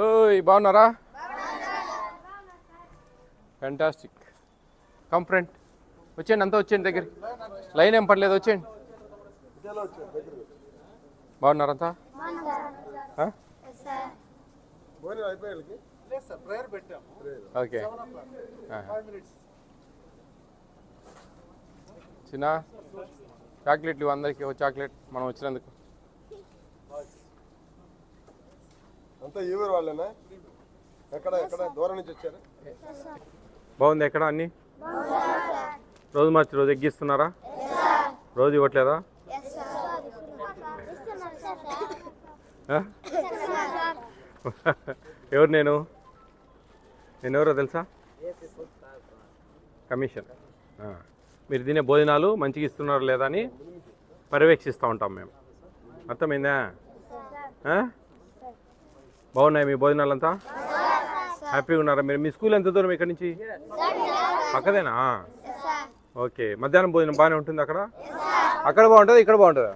ఓయ్ బాగున్నారా? Fantastic. Come friend, వచ్చేయండి, అంతా వచ్చేయండి దగ్గరికి. లైన్ ఏం పర్లేదు, వచ్చేయండి. బాగున్నారంతా? ఓకే. చిన్న చాక్లెట్లు అందరికీ, ఓ చాక్లెట్ మనం వచ్చినందుకు. అంతా ఈ ఊరు వాళ్ళేనా? ఎక్కడ దూరం నుంచి వచ్చారు? బాగుంది. ఎక్కడ అన్నీ రోజు మార్చి రోజు ఎగ్గిస్తున్నారా? రోజు ఇవ్వట్లేదా? ఎవరు నేనెవరో తెలుసా? కమిషన్. మీరు తినే భోజనాలు మంచిగా ఇస్తున్నారు లేదా అని పర్యవేక్షిస్తూ ఉంటాం మేము. అర్థమైందా? బాగున్నాయి మీ భోజనాలంతా? హ్యాపీగా ఉన్నారా మీరు? మీ స్కూల్ ఎంత దూరం ఇక్కడి నుంచి? పక్కదేనా? ఓకే. మధ్యాహ్నం భోజనం బాగానే ఉంటుంది అక్కడ? అక్కడ బాగుంటుందా, ఇక్కడ బాగుంటుందా?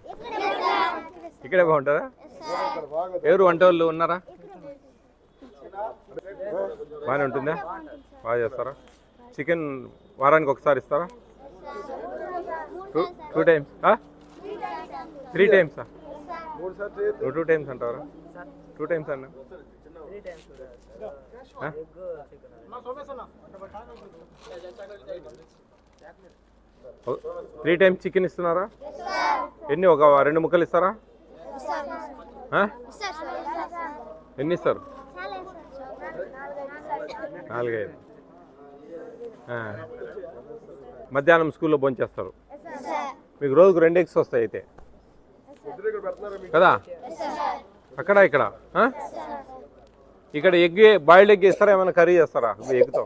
ఇక్కడే బాగుంటుందా? ఎవరు వంట వాళ్ళు ఉన్నారా? బాగానే ఉంటుందా? బాగా చేస్తారా? చికెన్ వారానికి ఒకసారి ఇస్తారా? 2 టైమ్స్? 3 టైమ్సా? 2 టైమ్స్ అంటారా? 2 టైమ్స్ అన్నా? 3 టైమ్స్ చికెన్ ఇస్తున్నారా? ఎన్ని, ఒక 2 ముక్కలు ఇస్తారా? ఎన్ని ఇస్తారు? 4-5. మధ్యాహ్నం స్కూల్లో భోంచేస్తారు. మీకు రోజుకు 2 ఎగ్స్ వస్తాయి అయితే కదా? అక్కడ ఇక్కడ ఇక్కడ ఎగ్, బాయిల్డ్ ఎగ్ ఇస్తారా? ఏమైనా కర్రీ చేస్తారా ఎగ్తో?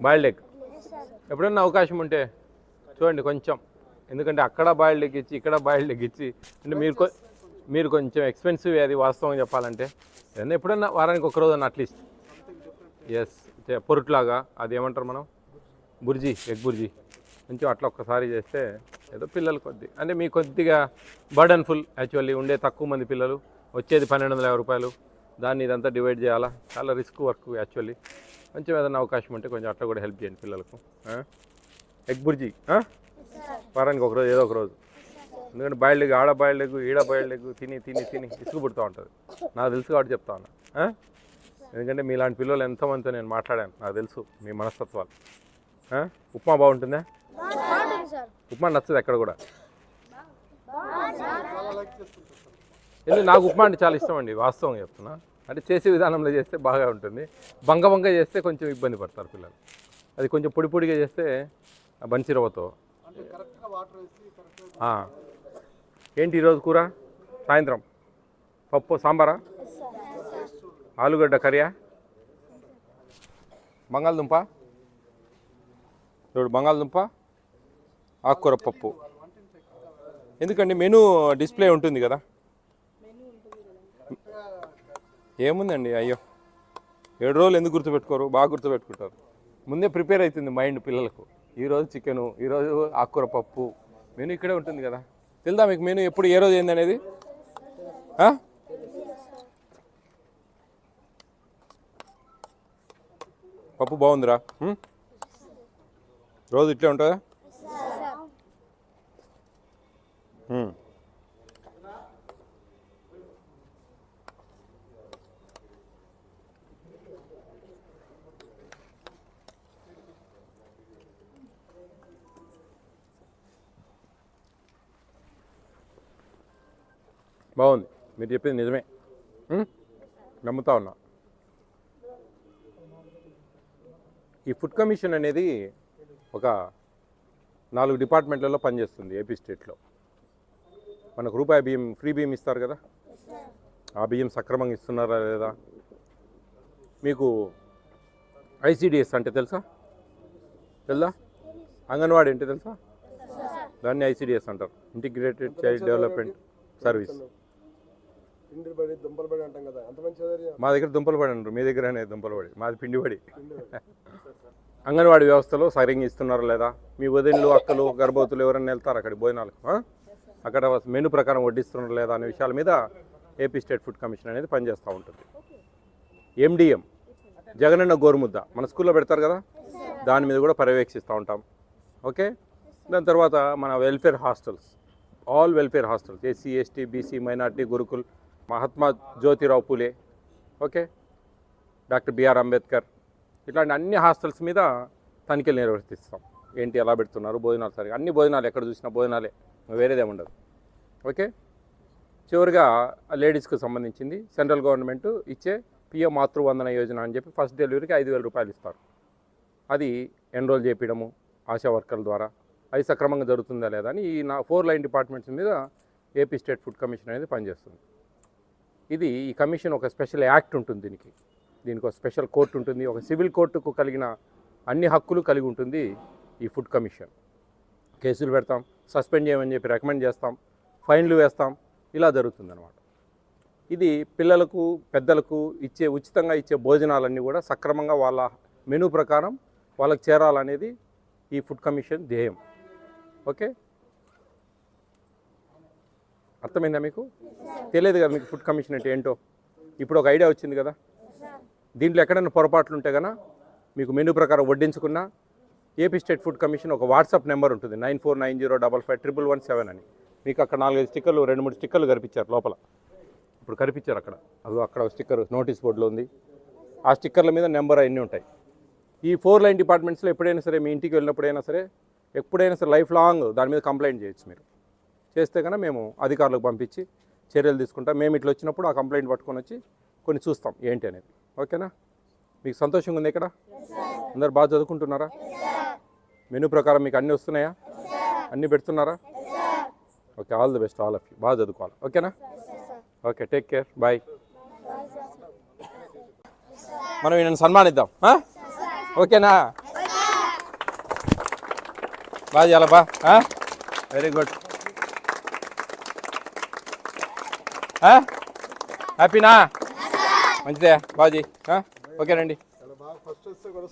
బాయిల్డ్ ఎగ్ ఎప్పుడన్నా అవకాశం ఉంటే చూడండి కొంచెం. ఎందుకంటే అక్కడ బాయిల్డ్ ఎగ్ ఇచ్చి ఇక్కడ బాయిల్డ్ ఎగ్ ఇచ్చి అంటే మీరు కొంచెం ఎక్స్పెన్సివ్ అది వాస్తవం చెప్పాలంటే. ఏదన్నా ఎప్పుడన్నా వారానికి ఒక రోజు అన్న అట్లీస్ట్. ఎస్, పొరుట్లాగా అది ఏమంటారు మనం, బుర్జీ, ఎగ్ బుర్జీ కొంచెం అట్లా ఒక్కసారి చేస్తే ఏదో పిల్లలు కొద్ది అంటే మీ కొద్దిగా బర్డన్ఫుల్. యాక్చువల్లీ ఉండే తక్కువ మంది పిల్లలు, వచ్చేది 1250 రూపాయలు, దాన్ని ఇదంతా డివైడ్ చేయాలా, చాలా రిస్క్ వర్క్ యాక్చువల్లీ. కొంచెం ఏదైనా అవకాశం ఉంటే కొంచెం అట్లా కూడా హెల్ప్ చేయండి పిల్లలకు. ఎగ్ బుర్జీ వారానికి ఒకరోజు, ఏదో ఒక రోజు. ఎందుకంటే బాయిల్డ్ ఎగ్, ఆడ బాయిల్డ్ ఎగ్, ఈడ బాయిల్డ్ ఎగ్ తిని తిని తిని ఇసుకు పుడుతూ ఉంటుంది. నాకు తెలుసు కాబట్టి చెప్తా ఉన్నా. ఎందుకంటే మీలాంటి పిల్లలు ఎంతమందితో నేను మాట్లాడాను, నాకు తెలుసు మీ మనస్తత్వాలు. ఉప్మా బాగుంటుందా? ఉప్మా నచ్చదు ఎక్కడ కూడా. ఎందుకు? నాకు ఉప్మా అంటే చాలా ఇష్టం అండి, వాస్తవం చెప్తున్నా. అంటే చేసే విధానంలో చేస్తే బాగా ఉంటుంది. బంగ చేస్తే కొంచెం ఇబ్బంది పడతారు పిల్లలు. అది కొంచెం పొడి పొడిగా చేస్తే బన్సిరవతో. ఏంటి ఈరోజు కూర? సాయంత్రం పప్పు సాంబారా? ఆలుగడ్డ కర్రీయా? బంగాళదుంప? చూడు, బంగాళదుంప ఆకుకూర పప్పు. ఎందుకండి మెనూ డిస్ప్లే ఉంటుంది కదా. ఏముందండి, అయ్యో 7 రోజులు ఎందుకు గుర్తుపెట్టుకోరు? బాగా గుర్తుపెట్టుకుంటారు. ముందే ప్రిపేర్ అవుతుంది మైండ్ పిల్లలకు. ఈరోజు చికెను, ఈరోజు ఆకుకూర పప్పు, మెనూ ఇక్కడే ఉంటుంది కదా. తెలుదా మీకు మెనూ ఎప్పుడు ఏ రోజు ఏంది అనేది? పప్పు బాగుందిరా? రోజు ఇట్లే ఉంటుందా? బాగుంది, మీరు చెప్పింది నిజమే, నమ్ముతా ఉన్నా. ఈ ఫుడ్ కమిషన్ అనేది ఒక 4 డిపార్ట్మెంట్లలో పనిచేస్తుంది ఏపీ స్టేట్లో. మనకు రూపాయి బియ్యం, ఫ్రీ బియ్యం ఇస్తారు కదా, ఆ బియ్యం సక్రమంగా ఇస్తున్నారా లేదా? మీకు ఐసిడిఎస్ అంటే తెలుసా? అంగన్వాడీ అంటే తెలుసా? దాన్ని ఐసిడిఎస్ అంటారు, ఇంటిగ్రేటెడ్ చైల్డ్ డెవలప్మెంట్ సర్వీస్. మా దగ్గర దుంపలబడి అంటారు, మీ దగ్గర అనేది దుంపలబడి, మాది పిండిబడి. అంగన్వాడీ వ్యవస్థలో సరిగ్గా ఇస్తున్నారా లేదా? మీ వదినలు, అక్కలు, గర్భవతులు ఎవరైనా వెళ్తారు అక్కడికి భోజనాలకు? అక్కడ మెనూ ప్రకారం వడ్డిస్తున్నారు లేదా అనే విషయాల మీద ఏపీ స్టేట్ ఫుడ్ కమిషన్ అనేది పనిచేస్తూ ఉంటుంది. ఎండిఎం జగనన్న గోరుముద్ద మన స్కూల్లో పెడతారు కదా, దాని మీద కూడా పర్యవేక్షిస్తూ ఉంటాం. ఓకే, దాని తర్వాత మన welfare hostels, all welfare hostels, SC ST BC minority Gurukul, Mahatma Jyotirao Phule, okay, doctor BR Ambedkar, ఇట్లాంటి అన్ని హాస్టల్స్ మీద తనిఖీలు నిర్వర్తిస్తాం. ఏంటి ఎలా పెడుతున్నారు, భోజనాలు సరిగా, అన్ని భోజనాలు ఎక్కడ చూసినా భోజనాలే, వేరేదేమి ఉండదు. ఓకే, చివరిగా లేడీస్కి సంబంధించింది సెంట్రల్ గవర్నమెంట్ ఇచ్చే పిఎం మాతృవందన యోజన అని చెప్పి ఫస్ట్ డెలివరీకి 5,000 రూపాయలు ఇస్తారు. అది ఎన్రోల్ చేయించడము ఆశా వర్కర్ల ద్వారా, అది సక్రమంగా జరుగుతుందా లేదా అని ఈ 4 లైన్ డిపార్ట్మెంట్స్ మీద ఏపీ స్టేట్ ఫుడ్ కమిషన్ అనేది పనిచేస్తుంది. ఇది ఈ కమిషన్ ఒక స్పెషల్ యాక్ట్ ఉంటుంది, దీనికి ఒక స్పెషల్ కోర్టు ఉంటుంది, ఒక సివిల్ కోర్టుకు కలిగిన అన్ని హక్కులు కలిగి ఉంటుంది ఈ ఫుడ్ కమిషన్. కేసులు పెడతాం, సస్పెండ్ చేయమని చెప్పి రికమెండ్ చేస్తాం, ఫైన్లు వేస్తాం, ఇలా జరుగుతుందన్నమాట. ఇది పిల్లలకు పెద్దలకు ఉచితంగా ఇచ్చే భోజనాలన్నీ కూడా సక్రమంగా వాళ్ళ మెనూ ప్రకారం వాళ్ళకి చేరాలనేది ఈ ఫుడ్ కమిషన్ ధ్యేయం. ఓకే, అర్థమైందా మీకు? తెలియదు కదా మీకు ఫుడ్ కమిషన్ అంటే ఏంటో? ఇప్పుడు ఒక ఐడియా వచ్చింది కదా. దీంట్లో ఎక్కడైనా పొరపాట్లు ఉంటే కన్నా మీకు మెనూ ప్రకారం వడ్డించుకున్నా ఏపీ స్టేట్ ఫుడ్ కమిషన్ ఒక వాట్సాప్ నెంబర్ ఉంటుంది 9490555117 అని. మీకు అక్కడ 4-5 స్టిక్కర్లు 2-3 స్టిక్కర్లు కనిపించారు లోపల, ఇప్పుడు కనిపించారు అక్కడ. అది అక్కడ ఒక స్టిక్కర్ నోటీస్ బోర్డులో ఉంది, ఆ స్టిక్కర్ల మీద నెంబర్ అన్నీ ఉంటాయి. ఈ 4 లైన్ డిపార్ట్మెంట్స్లో ఎప్పుడైనా సరే మీ ఇంటికి వెళ్ళినప్పుడైనా సరే ఎప్పుడైనా సరే లైఫ్ లాంగ్ దాని మీద కంప్లైంట్ చేయొచ్చు. మీరు చేస్తే కన్నా మేము అధికారులకు పంపించి చర్యలు తీసుకుంటాం. మేము ఇట్లా వచ్చినప్పుడు ఆ కంప్లైంట్ పట్టుకొని వచ్చి కొన్ని చూస్తాం ఏంటి అనేది. ఓకేనా? మీకు సంతోషంగా ఉంది ఇక్కడ? అందరు బాగా చదువుకుంటున్నారా? మెనూ ప్రకారం మీకు అన్నీ వస్తున్నాయా? అన్నీ పెడుతున్నారా? Okay, all the best all of you. బాగా చదువుకోవాలి. ఓకేనా? Okay, take care, bye. మనం ఈయనను సన్మానిద్దాం. ఓకేనా? బాగా చేయాలా బా? Very good. హ్యాపీనా? మంచిదే బాజీ. ఓకేనండి. బాగా ఫస్ట్ వస్తే కూడా